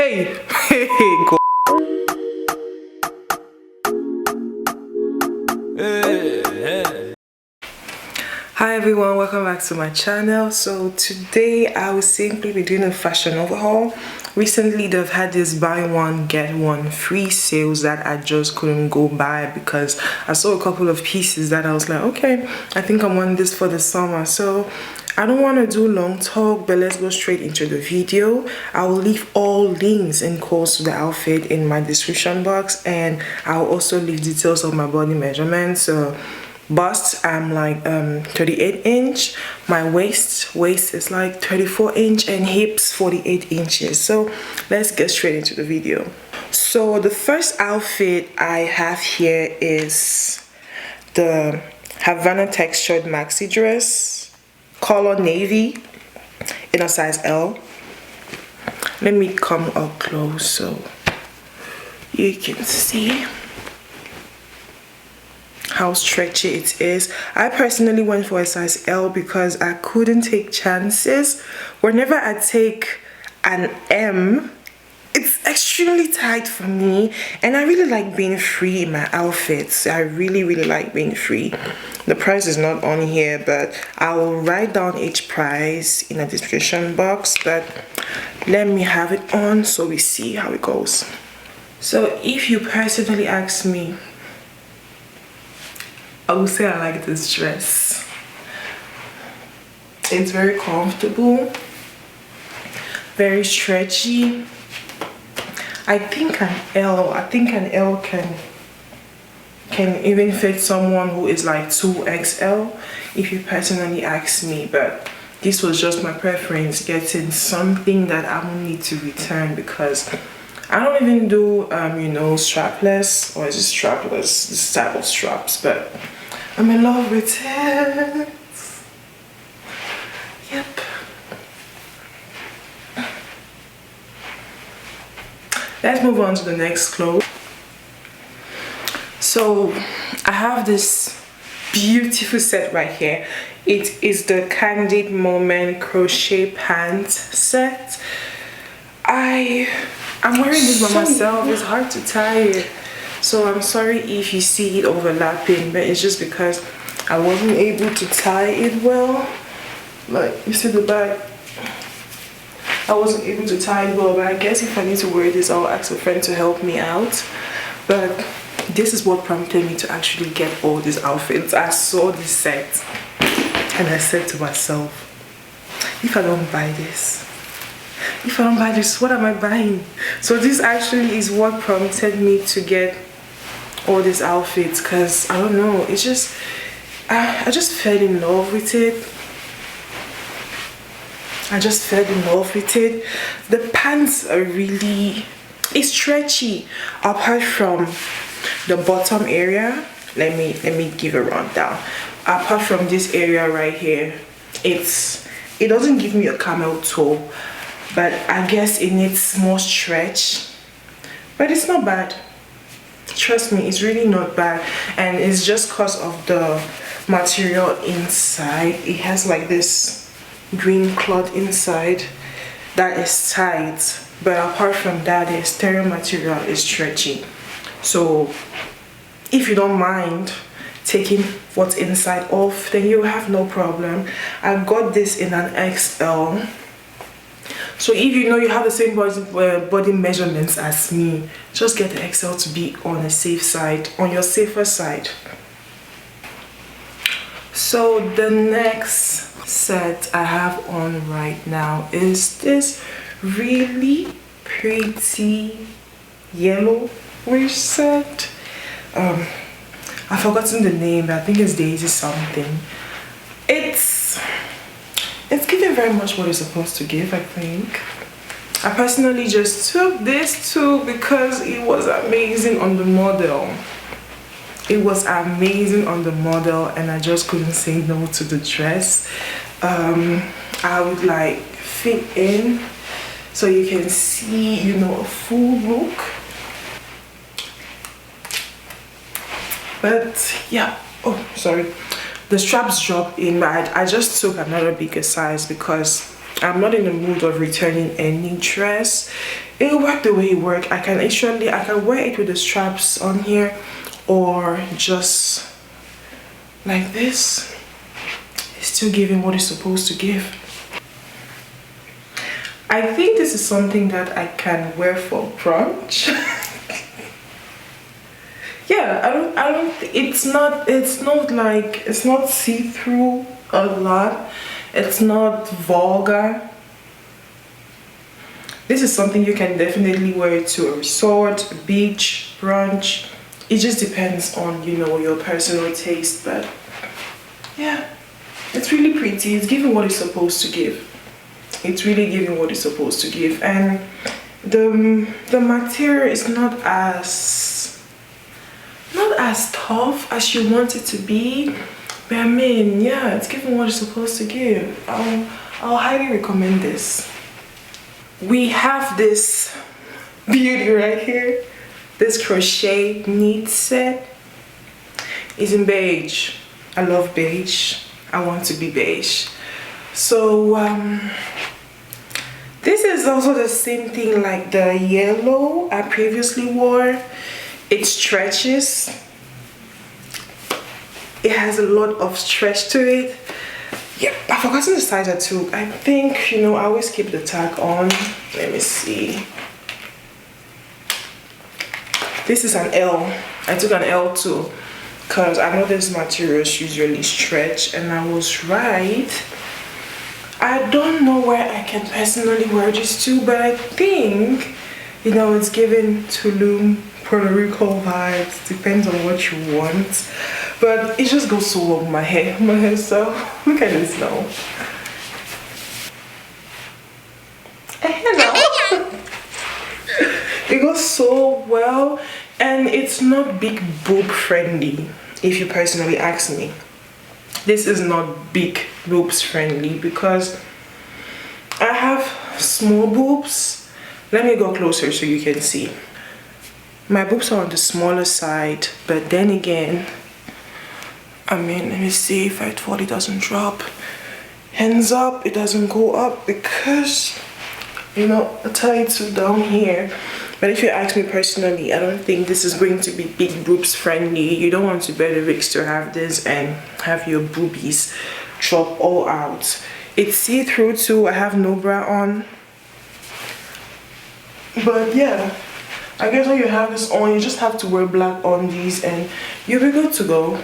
Hey, hey, go. Hi everyone, welcome back to my channel. So today I will simply be doing a Fashionova haul. Recently they've had this buy one get one free sales that I just couldn't go buy because I saw a couple of pieces that I was like, okay, I think I want this for the summer. So I don't want to do long talk, but let's go straight into the video. I will leave all links and codes to the outfit in my description box, and I'll also leave details of my body measurements. So bust, I'm like 38 inch. My waist is like 34 inch, and hips 48 inches. So let's get straight into the video. So the first outfit I have here is the Havana textured maxi dress, color navy, in a size L. Let me come up close so you can see how stretchy it is. I personally went for a size L because I couldn't take chances. Whenever I take an M, it's extremely tight for me, and I really like being free in my outfits. I really like being free. The price is not on here, but I will write down each price in a description box, but let me have it on so we see how it goes. So if you personally ask me, I would say I like this dress. It's very comfortable, very stretchy. I think an L can even fit someone who is like 2XL if you personally ask me, but this was just my preference, getting something that I won't need to return because I don't even do you know, strapless, or is it strapless, this type of straps, but I'm in love with it. Yep. Let's move on to the next clothes. So I have this beautiful set right here. It is the Candid Moment crochet pants set. I'm wearing this by myself. It's hard to tie it, so I'm sorry if you see it overlapping, but it's just because I wasn't able to tie it well. Like, you see the back, I wasn't able to tie it well, but I guess if I need to wear this, I'll ask a friend to help me out. But this is what prompted me to actually get all these outfits. I saw this set and I said to myself, if I don't buy this, what am I buying? So this actually is what prompted me to get all these outfits, because I don't know, it's just I just fell in love with it. The pants are really, it's stretchy apart from the bottom area. Let me give a rundown. Apart from this area right here, it doesn't give me a camel toe, but I guess it needs more stretch, but it's not bad. Trust me, it's really not bad, and it's just because of the material inside. It has like this green cloth inside that is tight, but apart from that, the exterior material is stretchy. So if you don't mind taking what's inside off, then you have no problem. I got this in an XL. So if you know you have the same body measurements as me, just get the XL to be on a safe side, on your safer side. So the next set I have on right now is this really pretty yellowish set. I've forgotten the name, but I think it's Daisy something. It's giving very much what it's supposed to give, I think. I personally just took this too because it was amazing on the model. It was amazing on the model, and I just couldn't say no to the dress. I would like fit in so you can see, you know, a full look. But yeah, oh sorry, the straps drop in, but I just took another bigger size because I'm not in the mood of returning any dress. It'll work the way it works. I can wear it with the straps on here, or just like this. It's still giving what it's supposed to give. I think this is something that I can wear for brunch. Yeah, it's not see-through a lot. It's not vulgar. This is something you can definitely wear to a resort, a beach, brunch. It just depends on, you know, your personal taste, but yeah, it's really pretty. It's giving what it's supposed to give. It's really giving what it's supposed to give, and the material is not as tough as you want it to be, but I mean, yeah, it's giving what it's supposed to give. I'll highly recommend this. We have this beauty right here. This crochet knit set is in beige. I love beige. I want to be beige. So this is also the same thing like the yellow I previously wore. It stretches. It has a lot of stretch to it. Yep, I've forgotten the size I took. I think, you know, I always keep the tag on. Let me see. This is an L. I took an L too, because I know this materials usually stretch, and I was right. I don't know where I can personally wear this to, but I think, you know, it's giving Tulum, Puerto Rico vibes. Depends on what you want. But it just goes so well with my hair. My hair, so look at this now. Hello. It goes so well, and it's not big boob friendly, if you personally ask me. This is not big boobs friendly because I have small boobs. Let me go closer so you can see. My boobs are on the smaller side, but then again, I mean, let me see if I thought it doesn't drop. Hands up, it doesn't go up because, you know, I tie it to down here. But if you ask me personally, I don't think this is going to be big boobs friendly. You don't want to bear the risk to have this and have your boobies drop all out. It's see-through too. I have no bra on. But yeah, I guess when you have this on, you just have to wear black undies and you'll be good to go.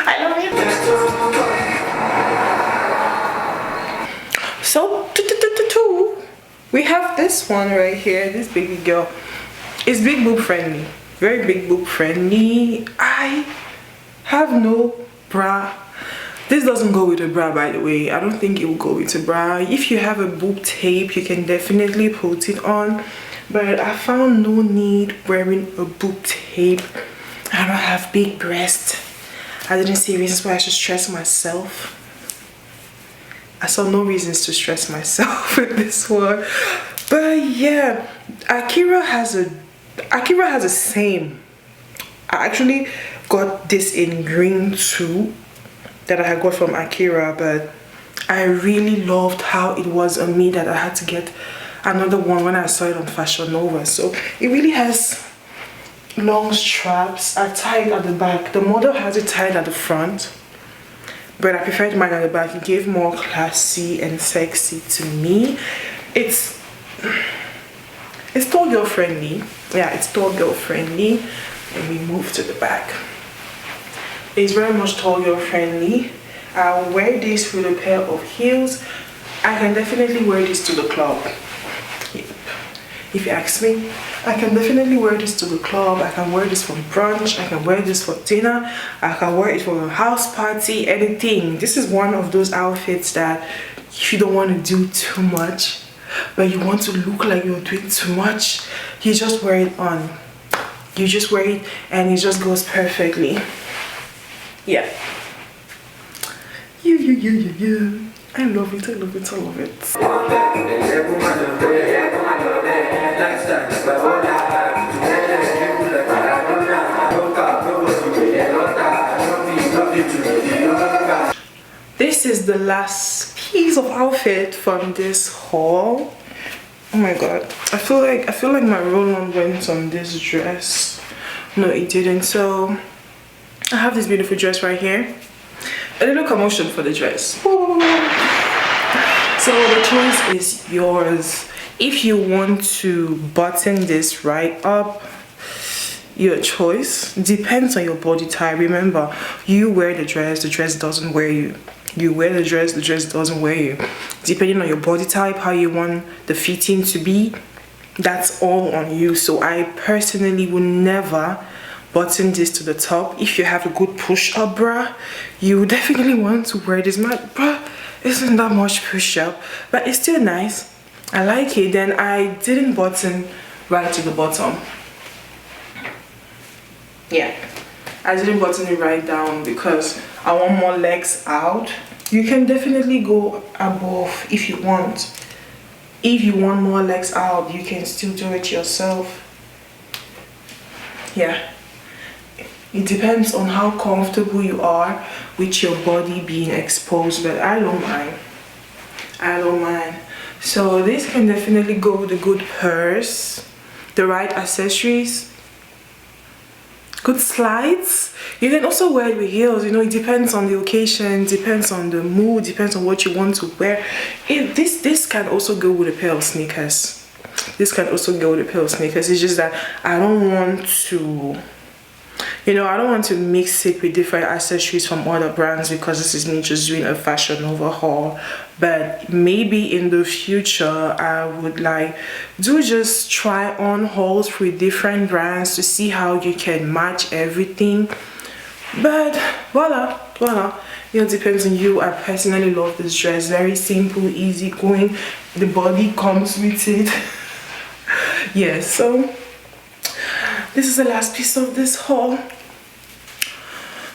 I love it. So we have this one right here, this baby girl. It's big boob friendly, very big boob friendly. I have no bra. This doesn't go with a bra, by the way. I don't think it will go with a bra. If you have a boob tape, you can definitely put it on, but I found no need wearing a boob tape. I don't have big breasts. I didn't see reasons why I should stress myself. I saw no reasons to stress myself with this one. But yeah, Akira has the same. I actually got this in green too, that I got from Akira, but I really loved how it was on me that I had to get another one when I saw it on Fashionova. So it really has long straps. I tied at the back. The model has it tied at the front, but I preferred mine at the back. It gave more classy and sexy to me. It's tall girl friendly. Yeah, it's tall girl friendly. And we move to the back. It's very much tall girl friendly. I'll wear this with a pair of heels. I can definitely wear this to the club. Yep. If you ask me, I can definitely wear this to the club. I can wear this for brunch. I can wear this for dinner. I can wear it for a house party, anything. This is one of those outfits that you don't want to do too much, but you want to look like you're doing too much. You just wear it on. You just wear it and it just goes perfectly. Yeah. I love it, I love it, I love it. is the last piece of outfit from this haul. Oh my god, I feel like my roll-on went on this dress. No, it didn't. So I have this beautiful dress right here. A little commotion for the dress. Ooh. So the choice is yours. If you want to button this right up, your choice. Depends on your body type. Remember, you wear the dress doesn't wear you. You wear the dress doesn't wear you. Depending on your body type, how you want the fitting to be, that's all on you. So I personally would never button this to the top. If you have a good push-up bra, you definitely want to wear this. My bra isn't that much push-up, but it's still nice. I like it. Then I didn't button right to the bottom. Yeah, I didn't button it right down because I want more legs out. You can definitely go above if you want. If you want more legs out, you can still do it yourself. Yeah, it depends on how comfortable you are with your body being exposed, but I don't mind. I don't mind. So this can definitely go with a good purse, the right accessories, good slides. You can also wear it with heels. You know, it depends on the occasion, depends on the mood, depends on what you want to wear. This can also go with a pair of sneakers. This can also go with a pair of sneakers. It's just that I don't want to, you know, I don't want to mix it with different accessories from other brands because this is me just doing a Fashionova haul. But maybe in the future I would like do just try on hauls with different brands to see how you can match everything. But voila, you know, it depends on you. I personally love this dress. Very simple, easy going. The body comes with it. Yeah, so this is the last piece of this haul.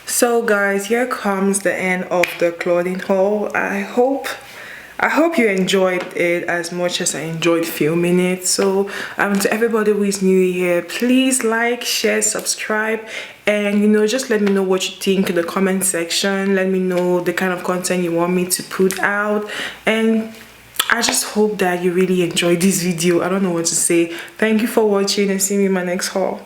So guys, here comes the end of the clothing haul. I hope you enjoyed it as much as I enjoyed filming it. So to everybody who is new here, please like, share, subscribe, and you know, just let me know what you think in the comment section. Let me know the kind of content you want me to put out, and I just hope that you really enjoyed this video. I don't know what to say. Thank you for watching and see me in my next haul.